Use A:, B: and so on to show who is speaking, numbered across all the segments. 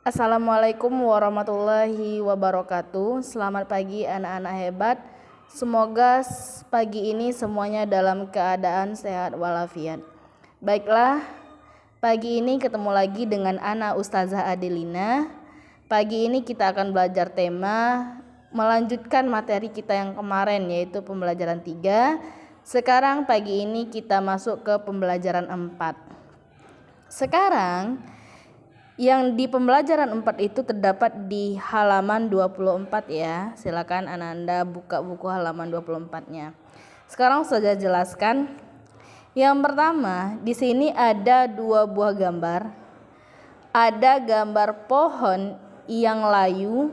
A: Assalamualaikum warahmatullahi wabarakatuh. Selamat pagi anak-anak hebat. Semoga pagi ini semuanya dalam keadaan sehat walafiat. Baiklah, pagi ini ketemu lagi dengan Ana Ustazah Adelina. Pagi ini kita akan belajar tema melanjutkan materi kita yang kemarin, yaitu pembelajaran 3. Sekarang pagi ini kita masuk ke pembelajaran 4. Sekarang yang di pembelajaran 4 itu terdapat di halaman 24 ya. Silakan Anda buka buku halaman 24-nya. Sekarang saya jelaskan. Yang pertama, di sini ada 2 buah gambar. Ada gambar pohon yang layu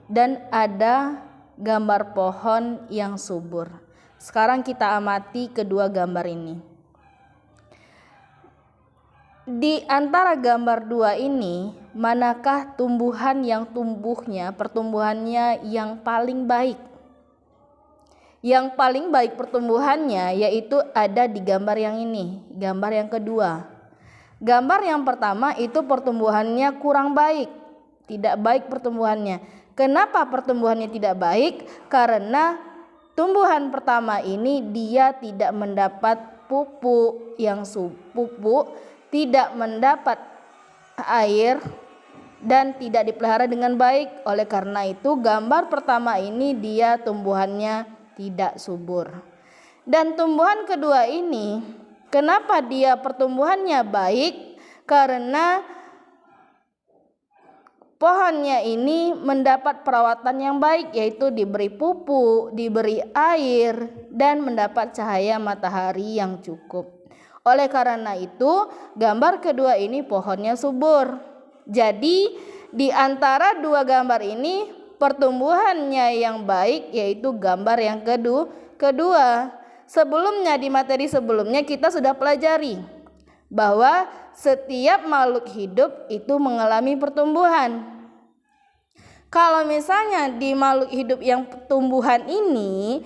A: dan ada gambar pohon yang subur. Sekarang kita amati kedua gambar ini. Di antara gambar 2 ini, manakah tumbuhan yang pertumbuhannya yang paling baik? Yang paling baik pertumbuhannya yaitu ada di gambar yang ini, gambar yang kedua. Gambar yang pertama itu pertumbuhannya kurang baik, tidak baik pertumbuhannya. Kenapa pertumbuhannya tidak baik? Karena tumbuhan pertama ini dia tidak mendapat pupuk yang tidak mendapat air dan tidak dipelihara dengan baik. Oleh karena itu gambar pertama ini dia tumbuhannya tidak subur. Dan tumbuhan kedua ini, kenapa dia pertumbuhannya baik? Karena pohonnya ini mendapat perawatan yang baik, yaitu diberi pupuk, diberi air, dan mendapat cahaya matahari yang cukup. Oleh karena itu, gambar kedua ini pohonnya subur. Jadi, di antara 2 gambar ini, pertumbuhannya yang baik yaitu gambar yang kedua. Sebelumnya, di materi sebelumnya kita sudah pelajari bahwa setiap makhluk hidup itu mengalami pertumbuhan. Kalau misalnya di makhluk hidup yang tumbuhan ini,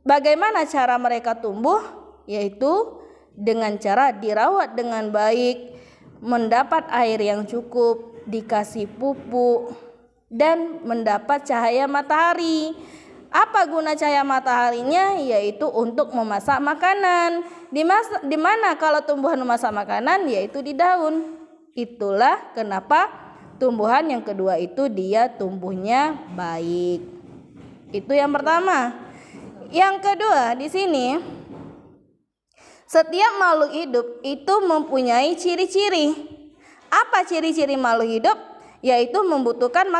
A: bagaimana cara mereka tumbuh? Yaitu dengan cara dirawat dengan baik, mendapat air yang cukup, dikasih pupuk, dan mendapat cahaya matahari. Apa guna cahaya mataharinya? Yaitu untuk memasak makanan. Di mana kalau tumbuhan memasak makanan? Yaitu di daun. Itulah kenapa tumbuhan yang kedua itu dia tumbuhnya baik. Itu yang pertama. Yang kedua di sini, setiap makhluk hidup itu mempunyai ciri-ciri. Apa ciri-ciri makhluk hidup? Yaitu membutuhkan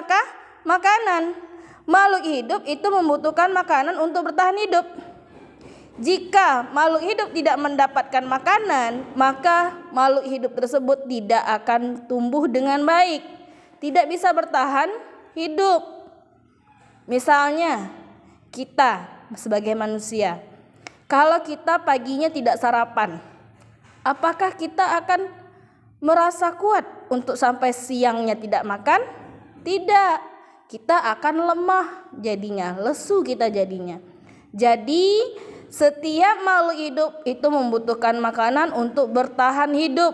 A: makanan. Makhluk hidup itu membutuhkan makanan untuk bertahan hidup. Jika makhluk hidup tidak mendapatkan makanan, maka makhluk hidup tersebut tidak akan tumbuh dengan baik, tidak bisa bertahan hidup. Misalnya kita sebagai manusia, kalau kita paginya tidak sarapan, apakah kita akan merasa kuat untuk sampai siangnya tidak makan? Tidak, kita akan lemah jadinya, lesu kita jadinya. Jadi setiap makhluk hidup itu membutuhkan makanan untuk bertahan hidup,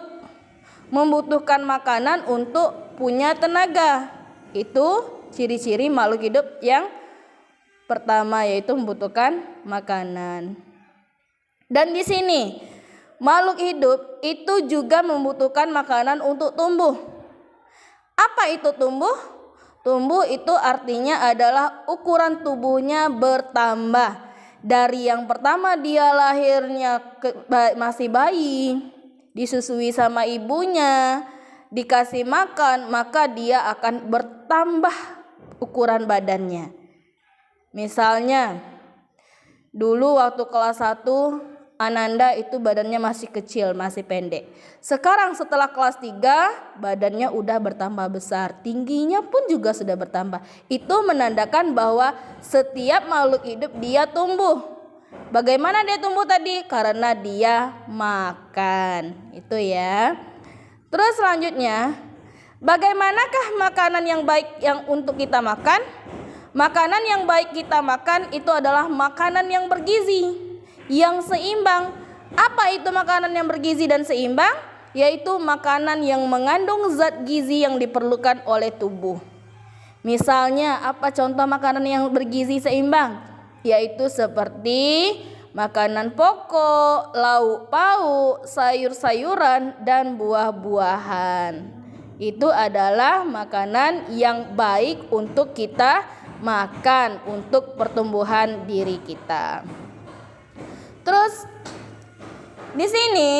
A: membutuhkan makanan untuk punya tenaga. Itu ciri-ciri makhluk hidup yang pertama, yaitu membutuhkan makanan. Dan di sini makhluk hidup itu juga membutuhkan makanan untuk tumbuh. Apa itu tumbuh? Tumbuh itu artinya adalah ukuran tubuhnya bertambah. Dari yang pertama dia lahirnya masih bayi, disusui sama ibunya, dikasih makan, maka dia akan bertambah ukuran badannya. Misalnya dulu waktu kelas 1 Ananda itu badannya masih kecil, masih pendek. Sekarang setelah kelas 3 badannya udah bertambah besar, tingginya pun juga sudah bertambah. Itu menandakan bahwa setiap makhluk hidup dia tumbuh. Bagaimana dia tumbuh tadi? Karena dia makan. Itu ya. Terus selanjutnya, bagaimanakah makanan yang baik yang untuk kita makan? Makanan yang baik kita makan itu adalah makanan yang bergizi, yang seimbang. Apa itu makanan yang bergizi dan seimbang? yaitu makanan yang mengandung zat gizi yang diperlukan oleh tubuh. Misalnya, apa contoh makanan yang bergizi seimbang? Yaitu seperti makanan pokok, lauk pauk, sayur-sayuran, dan buah-buahan. Itu adalah makanan yang baik untuk kita makan untuk pertumbuhan diri kita. Terus di sini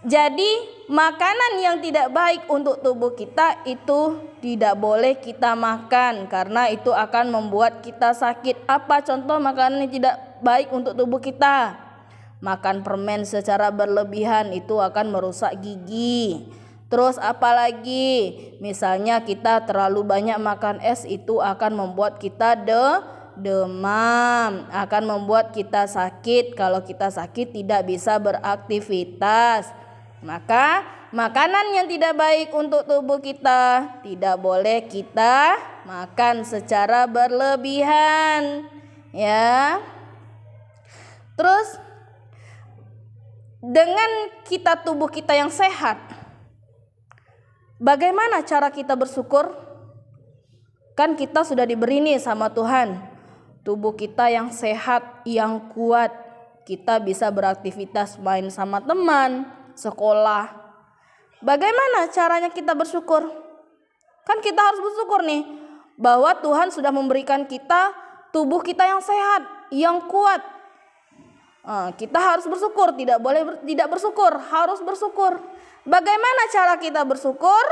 A: jadi makanan yang tidak baik untuk tubuh kita itu tidak boleh kita makan karena itu akan membuat kita sakit. Apa contoh makanan yang tidak baik untuk tubuh kita? Makan permen secara berlebihan itu akan merusak gigi. Terus apalagi? Misalnya kita terlalu banyak makan es itu akan membuat kita demam, akan membuat kita sakit. Kalau kita sakit tidak bisa beraktivitas. Maka makanan yang tidak baik untuk tubuh kita tidak boleh kita makan secara berlebihan, ya. Terus dengan tubuh kita yang sehat, bagaimana cara kita bersyukur? Kan kita sudah diberi nih sama Tuhan tubuh kita yang sehat, yang kuat. Kita bisa beraktivitas, main sama teman, sekolah. Bagaimana caranya kita bersyukur? Kan kita harus bersyukur nih bahwa Tuhan sudah memberikan kita tubuh kita yang sehat, yang kuat. Kita harus bersyukur, tidak boleh tidak bersyukur, harus bersyukur. Bagaimana cara kita bersyukur?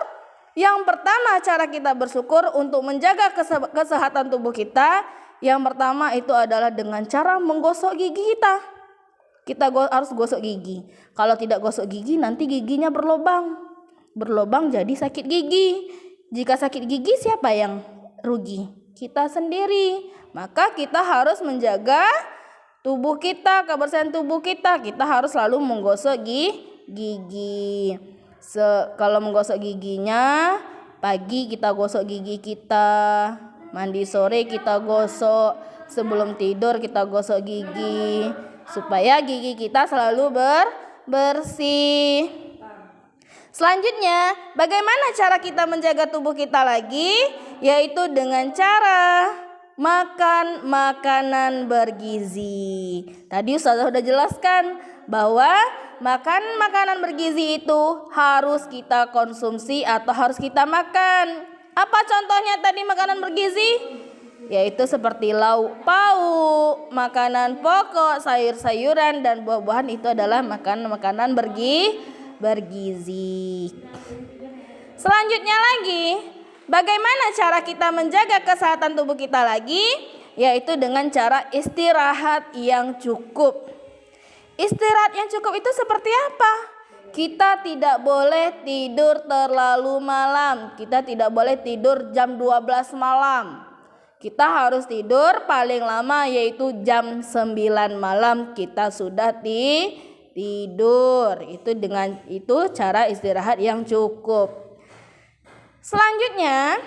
A: Yang pertama cara kita bersyukur untuk menjaga kesehatan tubuh kita, yang pertama itu adalah dengan cara menggosok gigi kita. Kita harus gosok gigi. Kalau tidak gosok gigi nanti giginya berlubang. Berlubang jadi sakit gigi. Jika sakit gigi siapa yang rugi? Kita sendiri. Maka kita harus menjaga tubuh kita, kebersihan tubuh kita. Kita harus selalu menggosok gigi. Kalau menggosok giginya, pagi kita gosok gigi kita, mandi sore kita gosok, sebelum tidur kita gosok gigi, supaya gigi kita selalu bersih. Selanjutnya, bagaimana cara kita menjaga tubuh kita lagi? Yaitu dengan cara makan makanan bergizi. Tadi Ustazah sudah jelaskan bahwa makan makanan bergizi itu harus kita konsumsi atau harus kita makan. Apa contohnya tadi makanan bergizi? Yaitu seperti lauk pauk, makanan pokok, sayur-sayuran, dan buah-buahan itu adalah makanan bergizi. Selanjutnya lagi, bagaimana cara kita menjaga kesehatan tubuh kita lagi? Yaitu dengan cara istirahat yang cukup. Istirahat yang cukup itu seperti apa? Kita tidak boleh tidur terlalu malam. Kita tidak boleh tidur jam 12 malam. Kita harus tidur paling lama yaitu jam 9 malam kita sudah tidur. Itu cara istirahat yang cukup. Selanjutnya,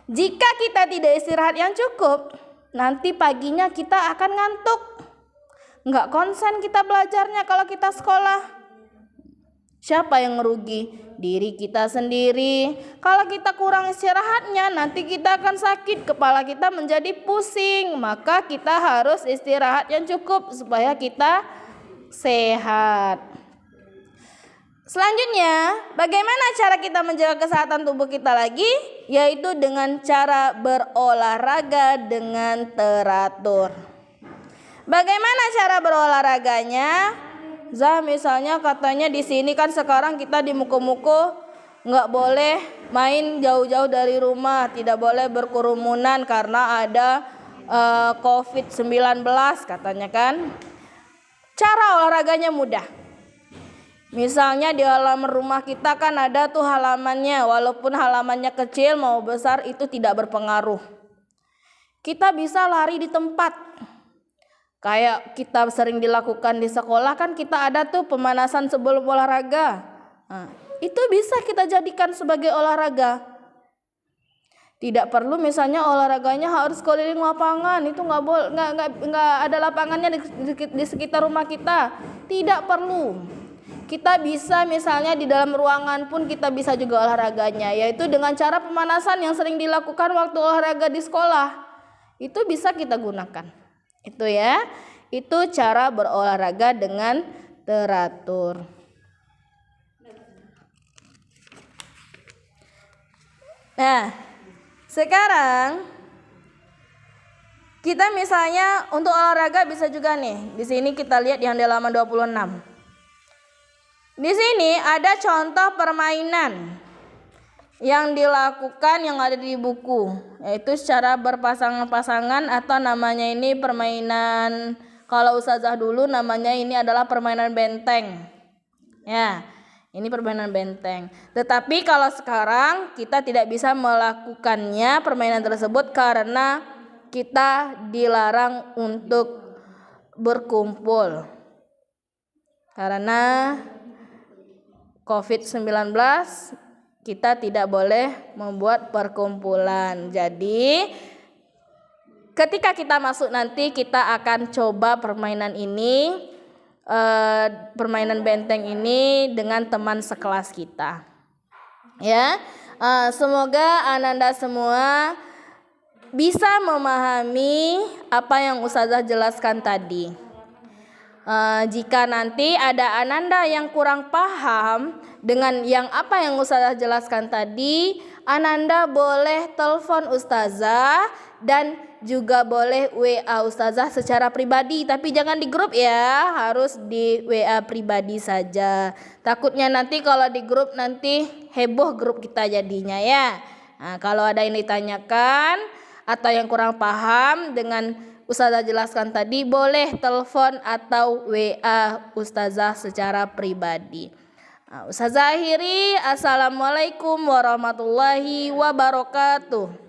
A: jika kita tidak istirahat yang cukup, nanti paginya kita akan ngantuk. Nggak konsen kita belajarnya kalau kita sekolah. Siapa yang merugi? Diri kita sendiri. Kalau kita kurang istirahatnya, nanti kita akan sakit. Kepala kita menjadi pusing. Maka kita harus istirahat yang cukup supaya kita sehat. Selanjutnya, bagaimana cara kita menjaga kesehatan tubuh kita lagi? Yaitu dengan cara berolahraga dengan teratur. Bagaimana cara berolahraganya? Misalnya katanya di sini kan sekarang kita di muko-muko nggak boleh main jauh-jauh dari rumah, tidak boleh berkerumunan karena ada COVID-19 katanya kan. Cara olahraganya mudah. Misalnya di halaman rumah kita kan ada tuh halamannya, walaupun halamannya kecil mau besar itu tidak berpengaruh. Kita bisa lari di tempat. Kayak kita sering dilakukan di sekolah kan kita ada tuh pemanasan sebelum olahraga. Itu bisa kita jadikan sebagai olahraga. Tidak perlu misalnya olahraganya harus keliling lapangan, itu nggak ada lapangannya di sekitar rumah kita. Tidak perlu. kita bisa misalnya di dalam ruangan pun kita bisa juga olahraganya, yaitu dengan cara pemanasan yang sering dilakukan waktu olahraga di sekolah. Itu bisa kita gunakan. Itu ya. Itu cara berolahraga dengan teratur. Nah, sekarang kita misalnya untuk olahraga bisa juga nih. Di sini kita lihat yang di halaman 26. Di sini ada contoh permainan yang dilakukan yang ada di buku, yaitu secara berpasangan-pasangan atau namanya ini permainan, kalau ustazah dulu namanya ini adalah permainan benteng. Ya, ini permainan benteng. Tetapi kalau sekarang kita tidak bisa melakukannya permainan tersebut karena kita dilarang untuk berkumpul. Karena COVID-19 kita tidak boleh membuat perkumpulan. Jadi ketika kita masuk nanti kita akan coba permainan ini, permainan benteng ini dengan teman sekelas kita. Ya, semoga Ananda semua bisa memahami apa yang ustazah jelaskan tadi. Jika nanti ada Ananda yang kurang paham dengan yang apa yang ustazah jelaskan tadi, Ananda boleh telepon ustazah dan juga boleh WA ustazah secara pribadi, tapi jangan di grup ya, harus di WA pribadi saja. Takutnya nanti kalau di grup nanti heboh grup kita jadinya ya. Nah, kalau ada yang ditanyakan atau yang kurang paham dengan ustazah jelaskan tadi, boleh telepon atau WA ustazah secara pribadi. Ustazah akhiri, assalamualaikum warahmatullahi wabarakatuh.